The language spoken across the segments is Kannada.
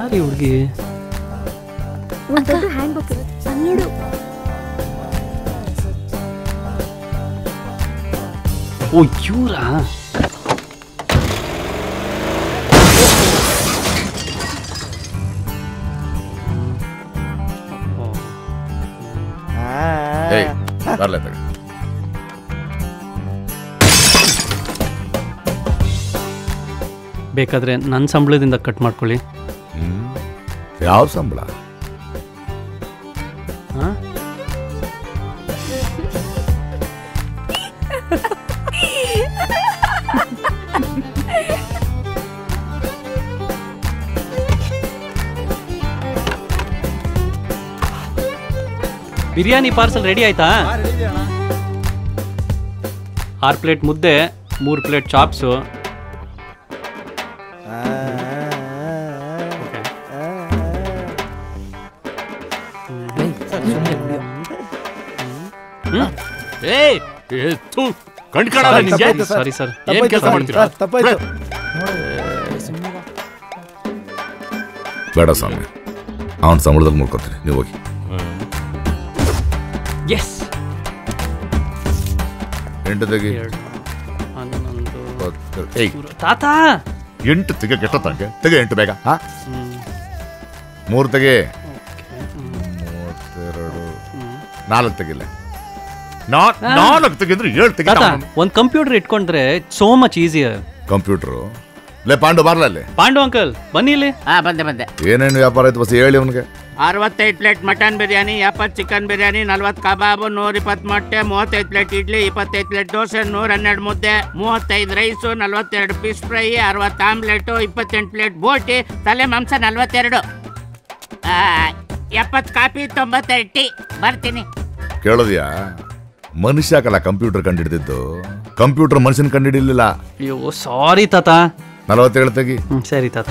ಯಾರು ಹುಡುಗಿ? ಹ್ಯಾಂಡ್ ಬಕೆಟ್ ನೋಡು. ಓ ಇವ್ರಾ? ಬರ್ಲೆ ತಗ. ಬೇಕಾದ್ರೆ ನನ್ನ ಸಂಬಳದಿಂದ ಕಟ್ ಮಾಡ್ಕೊಳ್ಳಿ. ಯಾವ ಸಂಬಳ? ಬಿರಿಯಾನಿ ಪಾರ್ಸಲ್ ರೆಡಿ ಆಯ್ತಾ? 6 ಪ್ಲೇಟ್ ಮುದ್ದೆ, 3 ಪ್ಲೇಟ್ ಚಾಪ್ಸು. ಸಾರಿ ಸರ್, ಏನ್ ಕೆಲಸ ಮಾಡ್ತೀರಾ? ಬೇಡ ಸ್ವಾಮಿ, ಅವನ ಸಂಬಳದಲ್ಲಿ ಮುಡ್ಕೊತೀನಿ, ನೀವು ಹೋಗಿ. ಎಸ್. 8 ತೆಗಿ. 11 ತಾತ 8 ತೆಗೆ. ಕೆಟ್ಟಂಗೆ ತೆಗೆ. 8 ಬೇಗ. 3 ತೆಗೆ. 32. 4 ತೆಗಿಲ್ಲ. 4 ತೆಗಿದ್ರೆ 7 ತೆಗಿ. ಒಂದು ಕಂಪ್ಯೂಟರ್ ಇಟ್ಕೊಂಡ್ರೆ ಸೋ ಮಚ್ ಈಸಿಯರ್. ಕಂಪ್ಯೂಟರು ಲೇ ಪಾಂಡು ಬಾರ್ಲ ಅಲ್ಲಿ. ಪಾಂಡು ಅಂಕಲ್ ಬನ್ನಿ ಇಲ್ಲಿ. ಬಂದೆ. ಏನೇನು ವ್ಯಾಪಾರ ಆಯ್ತು ಬಸ್ ಹೇಳಿ ಅವನಿಗೆ. 65 plate mutton biryani, 70 chicken biryani, 40 ಕಬಾಬು, 120 ಮೊಟ್ಟೆ, 35 ಪ್ಲೇಟ್ ಇಡ್ಲಿ, 25 ಪ್ಲೇಟ್ ದೋಸೆ, 112 ಮುದ್ದೆ, 35 rice, 42 fish fry, 60 omelette, 28 plate ಬೋಟಿ, ತಲೆ ಮಾಂಸ 42, 70 ಕಾಫಿ, 92 ಟೀ. ಬರ್ತೀನಿ. ಕೇಳೋದ್ಯಾ? ಮನುಷ್ಯ ಕಲ ಕಂಪ್ಯೂಟರ್ ಕಂಡಿಡ್ದಿದ್ದು, ಕಂಪ್ಯೂಟರ್ ಮನುಷ್ಯನ ಕಂಡಿಡಿಲಿಲ್ಲ. ಅಯ್ಯೋ ಸಾರಿ ತಾತ. 47 ತೆಗಿ. ಸರಿ ತಾತ.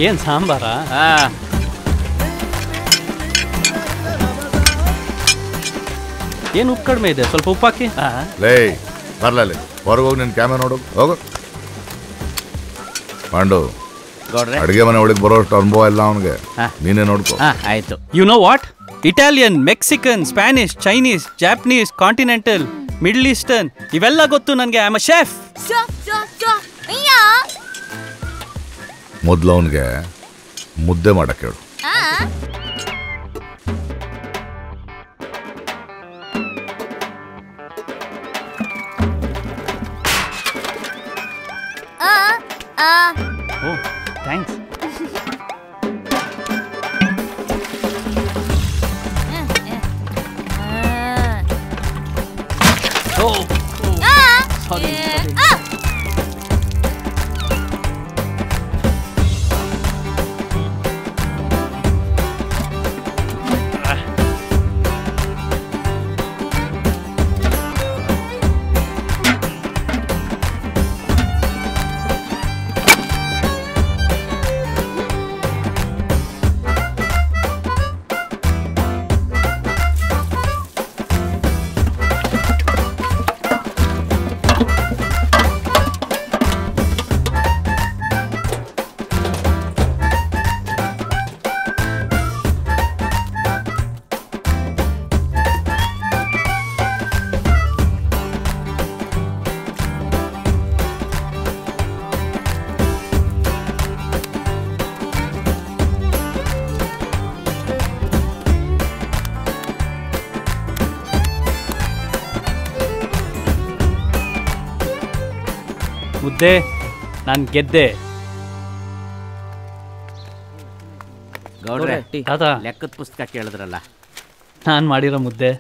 ಏನ್ ಸಾಂಬಾರ? ಏನ್ ಉಪ್ಪು ಕಡಿಮೆ ಇದೆ, ಸ್ವಲ್ಪ ಉಪ್ಪು ಹಾಕಿ. ಲೇ ಬರ್ಲಲ್ಲಿ ಹೊರಗೆ ಹೋಗಿ ನಿನ್ ಕ್ಯಾಮರಾ ನೋಡು. ಹೋಗು ಪಾಂಡು. ಅಡಿಗೆ ಮನೆ ಒಳಗೆ ಬರೋಷ್ಟು ಅನುಭವ ಇಲ್ಲ ಅವನಿಗೆ, ನೀನೇ ನೋಡ್ಕೋ. ಆಯ್ತು. You know what? Italian, Mexican, Spanish, Chinese, Japanese, continental, Middle Eastern ಇವೆಲ್ಲ ಗೊತ್ತು ನನಗೆ. I am a chef. ಮೊದ್ಲು ಅವನಿಗೆ ಮುದ್ದೆ ಮಾಡಕ್ಕೆ ಹೇಳು. Oh thanks. ಸಾರಿ. ಮುದ್ದೆ ನಾನು ಗೆದ್ದೆ. ಗೌಡ್ರೆ ತಾತ ಲೆಕ್ಕದ ಪುಸ್ತಕ ಕೇಳಿದ್ರಲ್ಲ, ನಾನು ಮಾಡಿರೋ ಮುದ್ದೆ.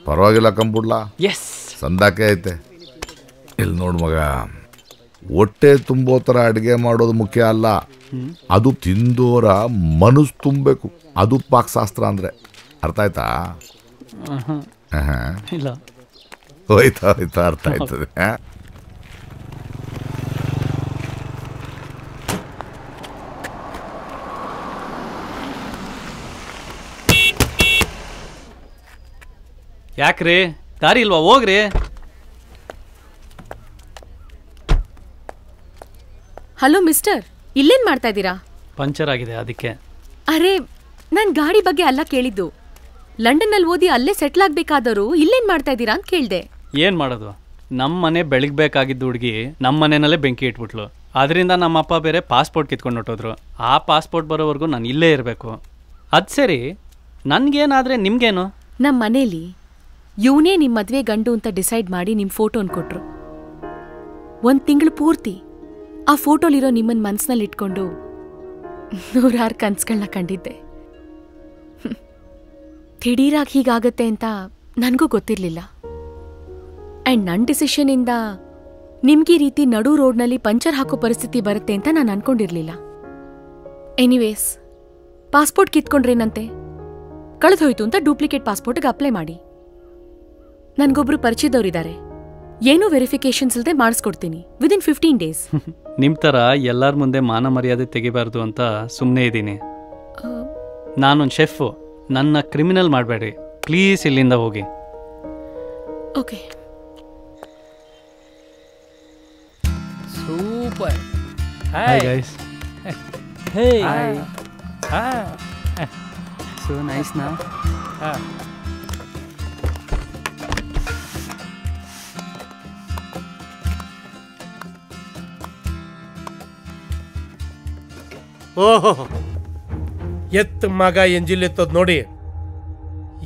ಪರವಾಗಿಲ್ಲ ಕಂಬಿಡ್ಲಾ. ಎಸ್ ಸಂದಾಕೆ ಐತೆ. ಇಲ್ಲಿ ನೋಡು ಮಗ, ಹೊಟ್ಟೆ ತುಂಬೋ ಥರ ಅಡುಗೆ ಮಾಡೋದು ಮುಖ್ಯ ಅಲ್ಲ, ಅದು ತಿಂದೋರ ಮನಸ್ಸು ತುಂಬಬೇಕು. ಅದು ಪಾಕಶಾಸ್ತ್ರ ಅಂದರೆ ಅರ್ಥ ಆಯ್ತಾ? ಇಲ್ಲ ಹೋಯ್ತಾ ಹೋಯ್ತಾ ಅರ್ಥ ಆಯ್ತದೆ. ಯಾಕ್ರಿ ದಾರಿ ಇಲ್ವಾ? ಹೋಗ್ರಿ. ಹಲೋ ಮಿಸ್ಟರ್, ಇಲ್ಲೇನ್ ಮಾಡ್ತಾ ಇದ್ದೀರಾ? ಪಂಚರ್ ಆಗಿದೆ ಅದಕ್ಕೆ. ಅರೆ, ನಾನ್ ಗಾಡಿ ಬಗ್ಗೆ ಅಲ್ಲ ಕೇಳಿದ್ದು. ಲಂಡನ್ನಲ್ಲಿ ಓದಿ ಅಲ್ಲೇ ಸೆಟ್ಲ್ ಆಗ್ಬೇಕಾದವರು ಇಲ್ಲೇನ್ ಮಾಡ್ತಾ ಇದ್ದೀರಾ ಅಂತ ಕೇಳ್ದೆ. ಏನ್ ಮಾಡೋದು, ನಮ್ಮ ಮನೆ ಬೆಳಗ್ಬೇಕಾಗಿದ್ದು ಹುಡುಗಿ ನಮ್ಮ ಮನೆಯಲ್ಲೇ ಬೆಂಕಿ ಇಟ್ಬಿಟ್ಲು. ಅದರಿಂದ ನಮ್ಮ ಅಪ್ಪ ಬೇರೆ ಪಾಸ್ಪೋರ್ಟ್ ಕಿತ್ಕೊಂಡು ಹೊಟ್ಟೋದ್ರು. ಆ ಪಾಸ್ಪೋರ್ಟ್ ಬರೋವರೆಗೂ ನಾನು ಇಲ್ಲೇ ಇರಬೇಕು. ಅದು ಸರಿ, ನನ್ಗೇನಾದ್ರೆ ನಿಮ್ಗೇನು? ನಮ್ಮ ಮನೇಲಿ ಇವನೇ ನಿಮ್ಮ ಮದ್ವೆ ಗಂಡು ಅಂತ ಡಿಸೈಡ್ ಮಾಡಿ ನಿಮ್ ಫೋಟೋನ್ ಕೊಟ್ರು. 1 ತಿಂಗಳು ಪೂರ್ತಿ ಆ ಫೋಟೋಲಿರೋ ನಿಮ್ಮನ್ ಮನ್ಸ್ನಲ್ಲಿ ಇಟ್ಕೊಂಡು 100 ಕನ್ಸ್ಗಳನ್ನ ಕಂಡಿದ್ದೆ. ದಿಢೀರಾಗಿ ಹೀಗಾಗತ್ತೆ ಅಂತ ನನಗೂ ಗೊತ್ತಿರ್ಲಿಲ್ಲ. ಅಂಡ್ ನನ್ನ ಡಿಸಿಷನಿಂದ ನಿಮ್ಗೆ ರೀತಿ ನಡು ರೋಡ್ನಲ್ಲಿ ಪಂಚರ್ ಹಾಕೋ ಪರಿಸ್ಥಿತಿ ಬರುತ್ತೆ ಅಂತ ನಾನು ಅನ್ಕೊಂಡಿರ್ಲಿಲ್ಲ. Anyways, passport ಕಿತ್ಕೊಂಡ್ರೇನಂತೆ? ಕಳೆದೋಯ್ತು ಅಂತ ಡೂಪ್ಲಿಕೇಟ್ ಪಾಸ್ಪೋರ್ಟ್ಗೆ ಅಪ್ಲೈ ಮಾಡಿ. ನನ್ಗೊಬ್ರು ಪರಿಚಯದವರಿದ್ದಾರೆ, ಏನೂ ವೆರಿಫಿಕೇಶನ್ಸ್ ಇಲ್ಲದೆ ಮಾಡಿಸ್ಕೊಡ್ತೀನಿ ವಿದಿನ್ 15 ಡೇಸ್. ನಿಮ್ಮ ಥರ ಎಲ್ಲರ ಮುಂದೆ ಮಾನ ಮರ್ಯಾದೆ ತೆಗಿಬಾರ್ದು ಅಂತ ಸುಮ್ಮನೆ ಇದ್ದೀನಿ. ನಾನೊಂದು ಶೆಫು, ನನ್ನ ಕ್ರಿಮಿನಲ್ ಮಾಡಬೇಡ್ರಿ ಪ್ಲೀಸ್, ಇಲ್ಲಿಂದ ಹೋಗಿ. Okay. Super. Hi guys. Hey so nice ನಾ. ಓಹೋ, ಎತ್ತ ಮಗ ಎಂಜಿಲ್ ಎತ್ತೋದು ನೋಡಿ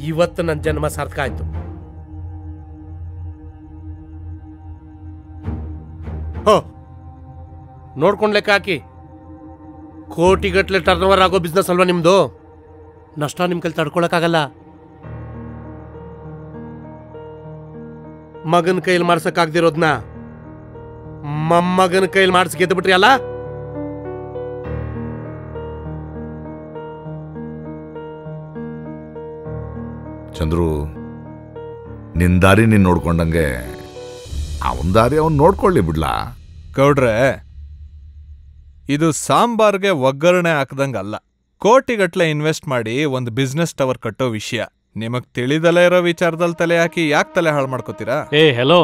ಇವತ್ತು ನನ್ನ ಜನ್ಮ ಸಾರ್ಥಕ ಆಯ್ತು. ಹೋ, ನೋಡ್ಕೊಂಡ್ ಲೆಕ್ಕ ಹಾಕಿ. ಕೋಟಿಗಟ್ಲೆ ಟರ್ನ್ ಓವರ್ ಆಗೋ ಬಿಸ್ನೆಸ್ ಅಲ್ವಾ ನಿಮ್ದು? ನಷ್ಟ ನಿಮ್ ಕೈಲಿ ತಡ್ಕೊಳಕ್ಕಾಗಲ್ಲ. ಮಗನ ಕೈಲಿ ಮಾಡ್ಸಕ್ಕಾಗ್ದಿರೋದ್ನ ಮೊಮ್ಮಗನ ಕೈಲಿ ಮಾಡಿಸಿ ಗೆದ್ದುಬಿಟ್ರಿ ಅಲ್ಲ. ಚಂದ್ರು, ನಿನ್ ದಾರಿ ನೀನ್ ನೋಡ್ಕೊಂಡಂಗೆ ಅವನ ದಾರಿ ಅವನ್ ನೋಡ್ಕೊಳ್ಳಿ ಬಿಡ್ಲಾ? ಗೌಡ್ರೆ, ಇದು ಸಾಂಬಾರ್ಗೆ ಒಗ್ಗರಣೆ ಹಾಕ್ದಂಗಲ್ಲ. ಕೋಟಿಗಟ್ಲೆ ಇನ್ವೆಸ್ಟ್ ಮಾಡಿ ಒಂದು ಬಿಸ್ನೆಸ್ ಟವರ್ ಕಟ್ಟೋ ವಿಷಯ. ನಿಮಗ್ ತಿಳಿದಲೇ ಇರೋ ವಿಚಾರದಲ್ಲಿ ತಲೆ ಹಾಕಿ ಯಾಕೆ ತಲೆ ಹಾಳು ಮಾಡ್ಕೋತೀರಾ? ಏ ಹೆಲೋ,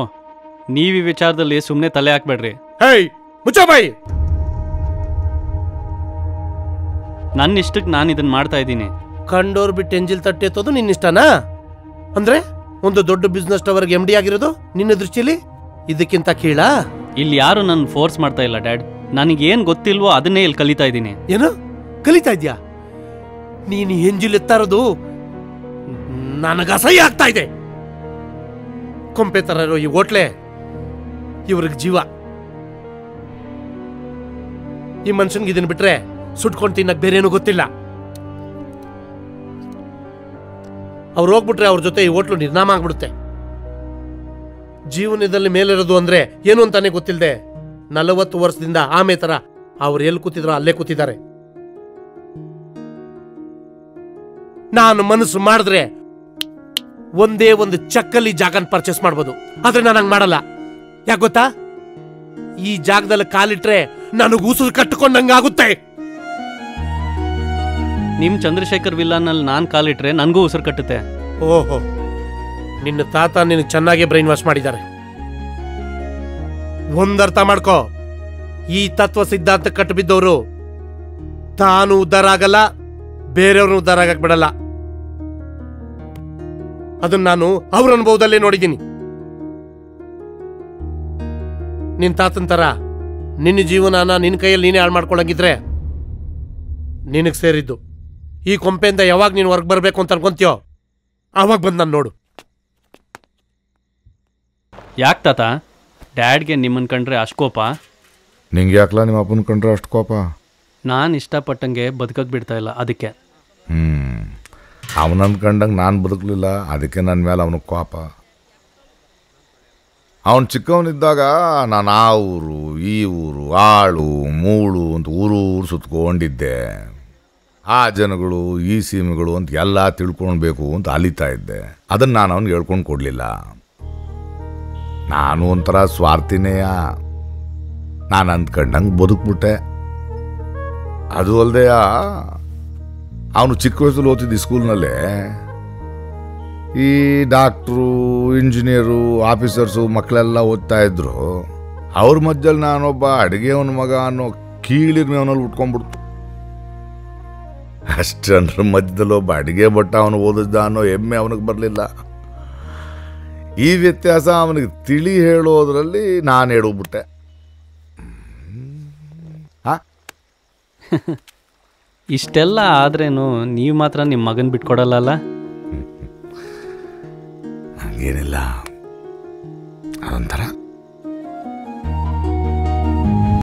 ನೀವ್ ಈ ವಿಚಾರದಲ್ಲಿ ಸುಮ್ಮನೆ ತಲೆ ಹಾಕ್ಬೇಡ್ರಿ. ಹೇಯ್ ಮುಚ್ಚಬಾಯಿ, ನನ್ನ ಇಷ್ಟಕ್ಕೆ ನಾನು ಇದನ್ನ ಮಾಡ್ತಾ ಇದ್ದೀನಿ. ಕಂಡೋರ್ ಬಿಟ್ಟು ಎಂಜಿಲ್ ತಟ್ಟಿ ಎತ್ತೋದು ನಿನ್ನಿಷ್ಟನಾ? ಅಂದ್ರೆ ಒಂದು ದೊಡ್ಡ ಬಿಸ್ನೆಸ್ ಟವರ್ಗೆ MD ಆಗಿರೋದು ನಿನ್ನ ದೃಷ್ಟಿಲಿ ಇದಕ್ಕಿಂತ ಕೀಳ? ಇಲ್ಲಿ ಯಾರು ನನ್ನ ಫೋರ್ಸ್ ಮಾಡ್ತಾ ಇಲ್ಲ ಡ್ಯಾಡ್. ನನಗೇನ್ ಗೊತ್ತಿಲ್ವೋ ಅದನ್ನೇ ಇಲ್ಲಿ ಕಲಿತಾ ಇದ್ದೀನಿ. ಏನು ಕಲಿತಾ ಇದ್ಯಾ? ನೀನು ಎಂಜಿಲ್ ಎತ್ತಾ ಇರೋದು ನನಗ ಅಸಹ್ಯ ಆಗ್ತಾ ಇದೆ. ಕೊಂಪೆ ತರ ಇರೋ ಈ ಹೋಟ್ಲೆ ಇವ್ರಿಗೆ ಜೀವ. ಈ ಮನುಷ್ಯನ್ಗೆ ಇದನ್ ಬಿಟ್ರೆ ಸುಟ್ಕೊಂಡು ತಿನ್ನಕ್ ಬೇರೇನು ಗೊತ್ತಿಲ್ಲ. ಅವ್ರು ಹೋಗ್ಬಿಟ್ರೆ ಅವ್ರ ಜೊತೆ ಈ ಹೋಟ್ಲು ನಿರ್ನಾಮ ಆಗ್ಬಿಡುತ್ತೆ. ಜೀವನದಲ್ಲಿ ಮೇಲಿರೋದು ಅಂದ್ರೆ ಏನು ಅಂತಾನೆ ಗೊತ್ತಿಲ್ಲದೆ 40 ವರ್ಷದಿಂದ ಆಮೆ ತರ ಅವ್ರು ಎಲ್ಲಿ ಕೂತಿದ್ರು ಅಲ್ಲೇ ಕೂತಿದ್ದಾರೆ. ನಾನು ಮನಸ್ಸು ಮಾಡಿದ್ರೆ ಒಂದೇ ಒಂದು ಚೆಕ್ಕಲ್ಲಿ ಜಾಗನ ಪರ್ಚೇಸ್ ಮಾಡ್ಬೋದು. ಆದ್ರೆ ನಾನು ಹಂಗ್ ಮಾಡಲ್ಲ. ಯಾಕೆ ಗೊತ್ತಾ? ಈ ಜಾಗದಲ್ಲಿ ಕಾಲಿಟ್ರೆ ನನಗೆ ಉಸಿರು ಕಟ್ಟಿಕೊಂಡಂಗಾಗುತ್ತೆ. ನಿಮ್ ಚಂದ್ರಶೇಖರ್ ವಿಲ್ಲಾನಲ್ಲಿ ನಾನ್ ಕಾಲಿಟ್ರೆ ನನ್ಗೂ ಉಸಿರು ಕಟ್ಟುತ್ತೆ. ಓಹೋ, ನಿನ್ನ ತಾತ ನಿನಗೆ ಚೆನ್ನಾಗಿ ಬ್ರೈನ್ ವಾಶ್ ಮಾಡಿದ್ದಾರೆ. ಒಂದರ್ಥ ಮಾಡ್ಕೋ, ಈ ತತ್ವ ಸಿದ್ಧಾಂತ ಕಟ್ಟಬಿದ್ದವರು ತಾನು ಉದ್ಧಾರ ಆಗಲ್ಲ, ಬೇರೆಯವ್ರನ್ನ ಉದ್ಧಾರ ಆಗಕ್ ಬಿಡಲ್ಲ. ಅದನ್ನ ನಾನು ಅವ್ರ ಅನುಭವದಲ್ಲೇ ನೋಡಿದ್ದೀನಿ. ನಿನ್ ತಾತನ ತರ ನಿನ್ನ ಜೀವನನ ನಿನ್ನ ಕೈಯಲ್ಲಿ ನೀನೇ ಹಾಳು ಮಾಡ್ಕೊಳಂಗಿದ್ರೆ ನಿನಗೆ ಸೇರಿದ್ದು. ಈ ಕೊಂಪೆಯಿಂದ ಯಾವಾಗ ನೀನು ಹೊರಗೆ ಬರಬೇಕು ಅಂತ ಅನ್ಕೊಂತೀಯೋ ಆವಾಗ ಬಂದು ನಾನು ನೋಡು. ಯಾಕೆ ತಾತ ಡ್ಯಾಡ್ಗೆ ನಿಮ್ಮನ್ ಕಂಡ್ರೆ ಅಷ್ಟು ಕೋಪ? ನಿಂಗೆ ಯಾಕಲ್ಲ ನಿಮ್ಮ ಅಪ್ಪನ ಕಂಡ್ರೆ ಅಷ್ಟು ಕೋಪ? ನಾನು ಇಷ್ಟಪಟ್ಟಂಗೆ ಬದುಕಕ್ ಬಿಡ್ತಾ ಇಲ್ಲ ಅದಕ್ಕೆ. ಅವನ ಅನ್ಕಂಡಂಗೆ ನಾನು ಬದುಕಲಿಲ್ಲ, ಅದಕ್ಕೆ ನನ್ನ ಮೇಲೆ ಅವನಿಗೆ ಕೋಪ. ಅವನು ಚಿಕ್ಕವನಿದ್ದಾಗ ನಾನು ಆ ಊರು ಈ ಊರು ಆಳು ಮೂಳು ಅಂತ ಊರು ಸುತ್ಕೊಂಡಿದ್ದೆ. ಆ ಜನಗಳು ಈ ಸೀಮೆಗಳು ಅಂತ ಎಲ್ಲ ತಿಳ್ಕೊಳ್ಬೇಕು ಅಂತ ಅಲಿತಾ ಇದ್ದೆ. ಅದನ್ನು ನಾನು ಅವನಿಗೆ ಹೇಳ್ಕೊಂಡು ಕೊಡಲಿಲ್ಲ. ನಾನು ಒಂಥರ ಸ್ವಾರ್ಥಿನೇಯ. ನಾನು ಅಂದ್ಕೊಂಡಂಗೆ ಬದುಕ್ಬಿಟ್ಟೆ. ಅದು ಅಲ್ಲದೆ ಅವನು ಚಿಕ್ಕ ವಯಸ್ಸಲ್ಲಿ ಓದ್ತಿದ್ದ ಸ್ಕೂಲ್ನಲ್ಲೇ ಈ ಡಾಕ್ಟ್ರು ಇಂಜಿನಿಯರು ಆಫೀಸರ್ಸು ಮಕ್ಕಳೆಲ್ಲ ಓದ್ತಾ ಇದ್ರು. ಅವ್ರ ಮಧ್ಯದಲ್ಲಿ ನಾನೊಬ್ಬ ಅಡುಗೆಯವನ ಮಗ ಅನ್ನೋ ಕೀಳಿರ್ಮೇವನಲ್ಲಿ ಉಟ್ಕೊಂಡ್ಬಿಡ್ತು. ಅಷ್ಟರ ಮಧ್ಯದಲ್ಲಿ ಒಬ್ಬ ಅಡುಗೆ ಭಟ್ಟ ಅವನು ಓದಿದ್ದ ಅನ್ನೋ ಹೆಮ್ಮೆ ಅವನಿಗೆ ಬರಲಿಲ್ಲ. ಈ ವ್ಯತ್ಯಾಸ ಅವನಿಗೆ ತಿಳಿ ಹೇಳೋದ್ರಲ್ಲಿ ನಾನು ಹೇಳೋಗ್ಬಿಟ್ಟೆ. ಇಷ್ಟೆಲ್ಲ ಆದ್ರೇನು ನೀವು ಮಾತ್ರ ನಿಮ್ಮ ಮಗನ್ ಬಿಟ್ಕೊಡಲ್ಲ. ಹಂಗೇನಿಲ್ಲ, ಅದೊಂಥರ